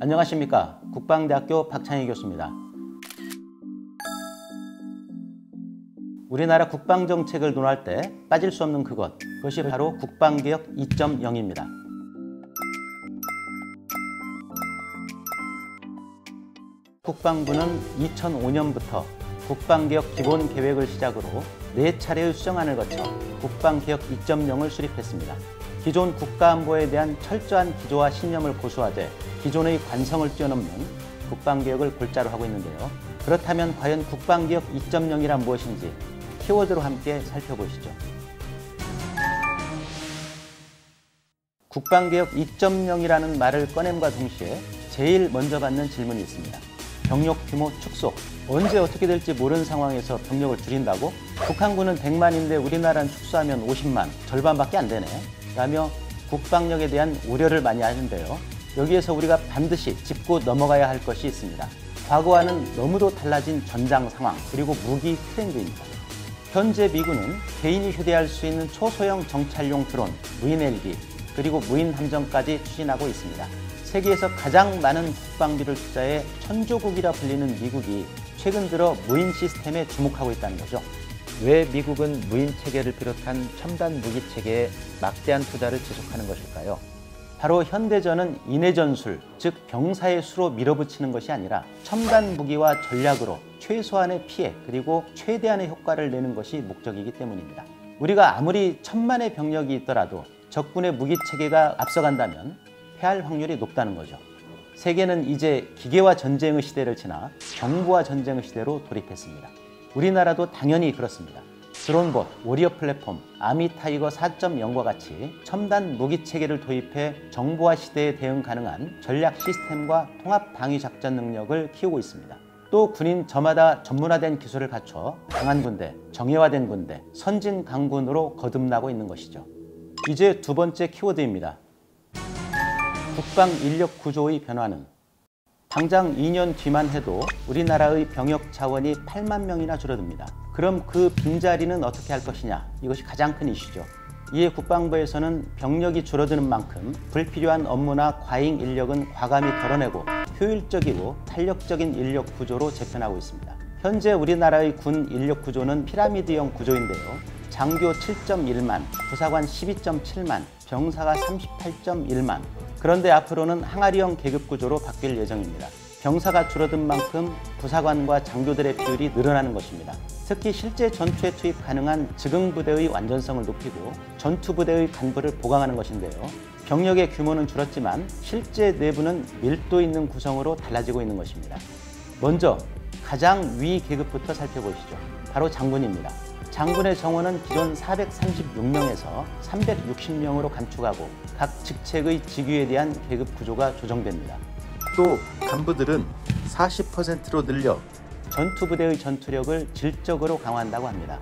안녕하십니까. 국방대학교 박창희 교수입니다. 우리나라 국방정책을 논할 때 빠질 수 없는 그것이 바로 국방개혁 2.0입니다. 국방부는 2005년부터 국방개혁 기본계획을 시작으로 4차례의 수정안을 거쳐 국방개혁 2.0을 수립했습니다. 기존 국가안보에 대한 철저한 기조와 신념을 고수하되 기존의 관성을 뛰어넘는 국방개혁을 골자로 하고 있는데요. 그렇다면 과연 국방개혁 2.0이란 무엇인지 키워드로 함께 살펴보시죠. 국방개혁 2.0이라는 말을 꺼냄과 동시에 제일 먼저 받는 질문이 있습니다. 병력 규모 축소. 언제 어떻게 될지 모르는 상황에서 병력을 줄인다고? 북한군은 100만인데 우리나라는 축소하면 50만, 절반밖에 안 되네. 라며 국방력에 대한 우려를 많이 하는데요. 여기에서 우리가 반드시 짚고 넘어가야 할 것이 있습니다. 과거와는 너무도 달라진 전장 상황, 그리고 무기 트렌드입니다. 현재 미군은 개인이 휴대할 수 있는 초소형 정찰용 드론, 무인 헬기, 그리고 무인 함정까지 추진하고 있습니다. 세계에서 가장 많은 국방비를 투자해 천조국이라 불리는 미국이 최근 들어 무인 시스템에 주목하고 있다는 거죠. 왜 미국은 무인 체계를 비롯한 첨단 무기 체계에 막대한 투자를 지속하는 것일까요? 바로 현대전은 인해 전술, 즉 병사의 수로 밀어붙이는 것이 아니라 첨단 무기와 전략으로 최소한의 피해 그리고 최대한의 효과를 내는 것이 목적이기 때문입니다. 우리가 아무리 천만의 병력이 있더라도 적군의 무기 체계가 앞서간다면 패할 확률이 높다는 거죠. 세계는 이제 기계화 전쟁의 시대를 지나 정보화 전쟁의 시대로 돌입했습니다. 우리나라도 당연히 그렇습니다. 드론봇, 워리어 플랫폼, 아미 타이거 4.0과 같이 첨단 무기 체계를 도입해 정보화 시대에 대응 가능한 전략 시스템과 통합 방위 작전 능력을 키우고 있습니다. 또 군인 저마다 전문화된 기술을 갖춰 강한 군대, 정예화된 군대, 선진 강군으로 거듭나고 있는 것이죠. 이제 두 번째 키워드입니다. 국방 인력 구조의 변화는 당장 2년 뒤만 해도 우리나라의 병역 자원이 8만 명이나 줄어듭니다. 그럼 그 빈자리는 어떻게 할 것이냐? 이것이 가장 큰 이슈죠. 이에 국방부에서는 병력이 줄어드는 만큼 불필요한 업무나 과잉 인력은 과감히 덜어내고 효율적이고 탄력적인 인력 구조로 재편하고 있습니다. 현재 우리나라의 군 인력 구조는 피라미드형 구조인데요. 장교 7.1만, 부사관 12.7만, 병사가 38.1만. 그런데 앞으로는 항아리형 계급 구조로 바뀔 예정입니다. 병사가 줄어든 만큼 부사관과 장교들의 비율이 늘어나는 것입니다. 특히 실제 전투에 투입 가능한 즉응부대의 완전성을 높이고 전투부대의 간부를 보강하는 것인데요. 병력의 규모는 줄었지만 실제 내부는 밀도 있는 구성으로 달라지고 있는 것입니다. 먼저 가장 위 계급부터 살펴보시죠. 바로 장군입니다. 장군의 정원은 기존 436명에서 360명으로 감축하고 각 직책의 직위에 대한 계급 구조가 조정됩니다. 또 간부들은 40%로 늘려 전투부대의 전투력을 질적으로 강화한다고 합니다.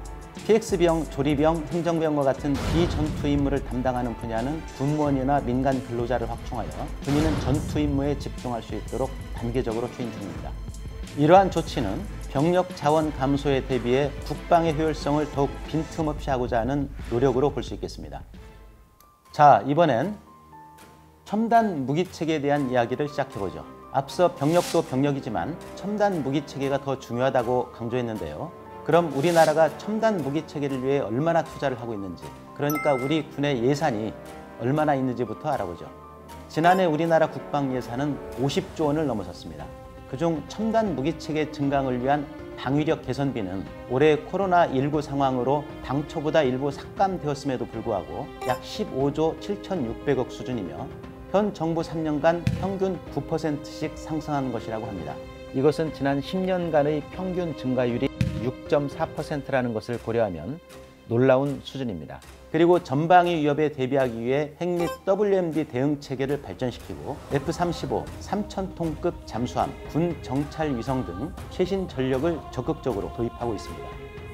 PX병, 조리병, 행정병과 같은 비전투 임무를 담당하는 분야는 군무원이나 민간 근로자를 확충하여 군인은 전투 임무에 집중할 수 있도록 단계적으로 추진 중입니다. 이러한 조치는 병력 자원 감소에 대비해 국방의 효율성을 더욱 빈틈없이 하고자 하는 노력으로 볼 수 있겠습니다. 자, 이번엔 첨단 무기체계에 대한 이야기를 시작해보죠. 앞서 병력도 병력이지만 첨단 무기체계가 더 중요하다고 강조했는데요. 그럼 우리나라가 첨단 무기체계를 위해 얼마나 투자를 하고 있는지, 그러니까 우리 군의 예산이 얼마나 있는지부터 알아보죠. 지난해 우리나라 국방 예산은 50조 원을 넘어섰습니다. 그중 첨단 무기체계 증강을 위한 방위력 개선비는 올해 코로나19 상황으로 당초보다 일부 삭감되었음에도 불구하고 약 15조 7,600억 수준이며 현 정부 3년간 평균 9%씩 상승한 것이라고 합니다. 이것은 지난 10년간의 평균 증가율이 6.4%라는 것을 고려하면 놀라운 수준입니다. 그리고 전방위 위협에 대비하기 위해 핵 및 WMD 대응 체계를 발전시키고 F-35, 3,000톤급 잠수함, 군 정찰 위성 등 최신 전력을 적극적으로 도입하고 있습니다.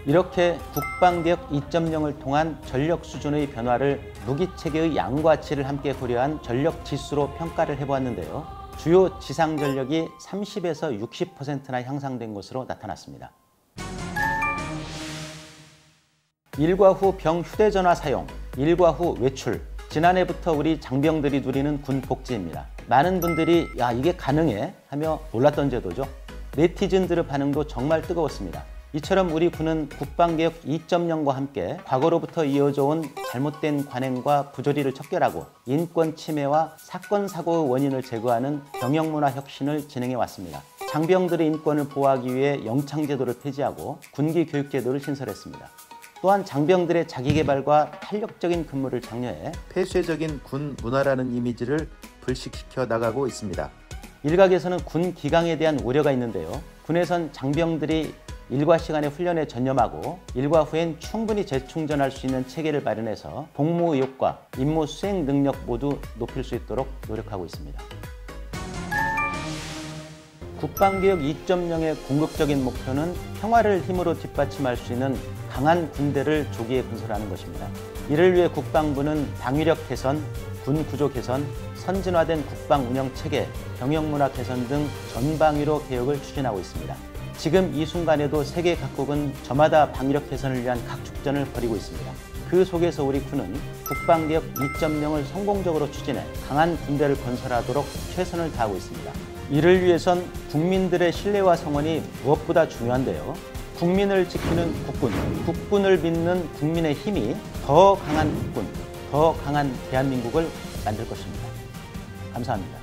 이렇게 국방개혁 2.0을 통한 전력 수준의 변화를 무기체계의 양과 질을 함께 고려한 전력 지수로 평가를 해보았는데요. 주요 지상 전력이 30에서 60%나 향상된 것으로 나타났습니다. 일과 후 병 휴대전화 사용, 일과 후 외출. 지난해부터 우리 장병들이 누리는 군 복지입니다. 많은 분들이 야 이게 가능해? 하며 놀랐던 제도죠. 네티즌들의 반응도 정말 뜨거웠습니다. 이처럼 우리 군은 국방개혁 2.0과 함께 과거로부터 이어져 온 잘못된 관행과 부조리를 척결하고 인권 침해와 사건 사고의 원인을 제거하는 병역문화 혁신을 진행해 왔습니다. 장병들의 인권을 보호하기 위해 영창제도를 폐지하고 군기교육제도를 신설했습니다. 또한 장병들의 자기개발과 탄력적인 근무를 장려해 폐쇄적인 군 문화라는 이미지를 불식시켜 나가고 있습니다. 일각에서는 군 기강에 대한 우려가 있는데요. 군에선 장병들이 일과 시간에 훈련에 전념하고 일과 후엔 충분히 재충전할 수 있는 체계를 마련해서 복무 의욕과 임무 수행 능력 모두 높일 수 있도록 노력하고 있습니다. 국방개혁 2.0의 궁극적인 목표는 평화를 힘으로 뒷받침할 수 있는 강한 군대를 조기에 건설하는 것입니다. 이를 위해 국방부는 방위력 개선, 군 구조 개선, 선진화된 국방 운영 체계, 병역문화 개선 등 전방위로 개혁을 추진하고 있습니다. 지금 이 순간에도 세계 각국은 저마다 방위력 개선을 위한 각축전을 벌이고 있습니다. 그 속에서 우리 군은 국방개혁 2.0을 성공적으로 추진해 강한 군대를 건설하도록 최선을 다하고 있습니다. 이를 위해선 국민들의 신뢰와 성원이 무엇보다 중요한데요. 국민을 지키는 국군, 국군을 믿는 국민의 힘이 더 강한 국군, 더 강한 대한민국을 만들 것입니다. 감사합니다.